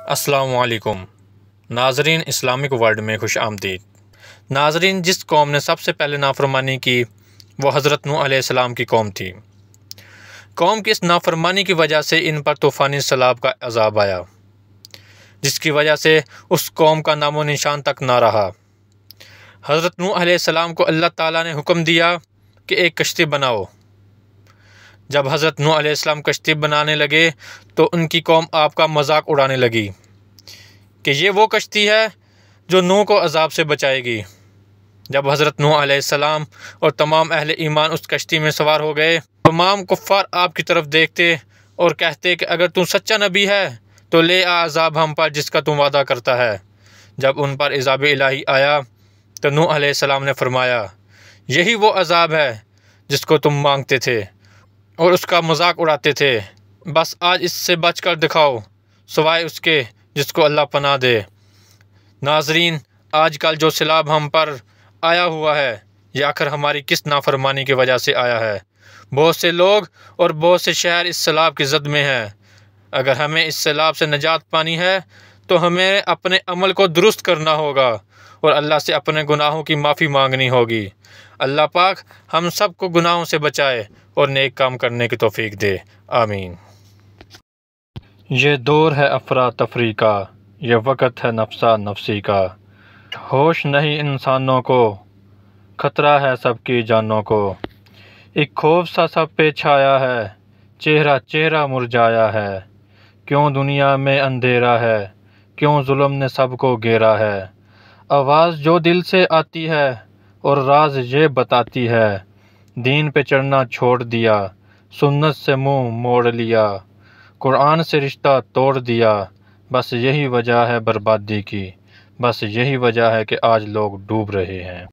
السلام علیکم ناظرین، اسلامک ورلڈ میں خوش آمدید۔ ناظرین، جس قوم نے سب سے پہلے نافرمانی کی وہ حضرت نوح علیہ السلام کی قوم تھی۔ قوم کی اس نافرمانی کی وجہ سے ان پر طوفانی سیلاب کا عذاب آیا، جس کی وجہ سے اس قوم کا نام و نشان تک نہ رہا۔ حضرت نوح علیہ السلام کو اللہ تعالیٰ نے حکم دیا کہ ایک کشتی بناؤ۔ جب حضرت نوح علیہ السلام کشتی بنانے لگے تو ان کی قوم آپ کا مذاق اڑانے لگی کہ یہ وہ کشتی ہے جو نوح کو عذاب سے بچائے گی۔ جب حضرت نوح علیہ السلام اور تمام اہل ایمان اس کشتی میں سوار ہو گئے، تمام کفار آپ کی طرف دیکھتے اور کہتے کہ اگر تم سچا نبی ہے تو لے آ عذاب ہم پر جس کا تم وعدہ کرتا ہے۔ جب ان پر عذاب الہی آیا تو نوح علیہ السلام نے فرمایا، یہی وہ عذاب ہے جس کو تم مانگتے تھے اور اس کا مذاق اڑاتے تھے، بس آج اس سے بچ کر دکھاؤ سوائے اس کے جس کو اللہ پناہ دے۔ ناظرین، آج کل جو سیلاب ہم پر آیا ہوا ہے یہ آخر ہماری کس نافرمانی کی وجہ سے آیا ہے؟ بہت سے لوگ اور بہت سے شہر اس سیلاب کی زد میں ہیں۔ اگر ہمیں اس سیلاب سے نجات پانی ہے تو ہمیں اپنے عمل کو درست کرنا ہوگا اور اللہ سے اپنے گناہوں کی معافی مانگنی ہوگی۔ اللہ پاک ہم سب کو گناہوں سے بچائے اور نیک کام کرنے کی توفیق دے، آمین۔ یہ دور ہے افراتفری کا، یہ وقت ہے نفسا نفسی کا، ہوش نہیں انسانوں کو، خطرہ ہے سب کی جانوں کو۔ ایک خوف سا سب پہ چھایا ہے، چہرہ چہرہ مرجھایا ہے، کیوں دنیا میں اندھیرا ہے، کیوں ظلم نے سب کو گھیرا ہے۔ آواز جو دل سے آتی ہے اور راز یہ بتاتی ہے، دین پہ چڑھنا چھوڑ دیا، سنت سے منہ موڑ لیا، قرآن سے رشتہ توڑ دیا، بس یہی وجہ ہے بربادی کی، بس یہی وجہ ہے کہ آج لوگ ڈوب رہے ہیں۔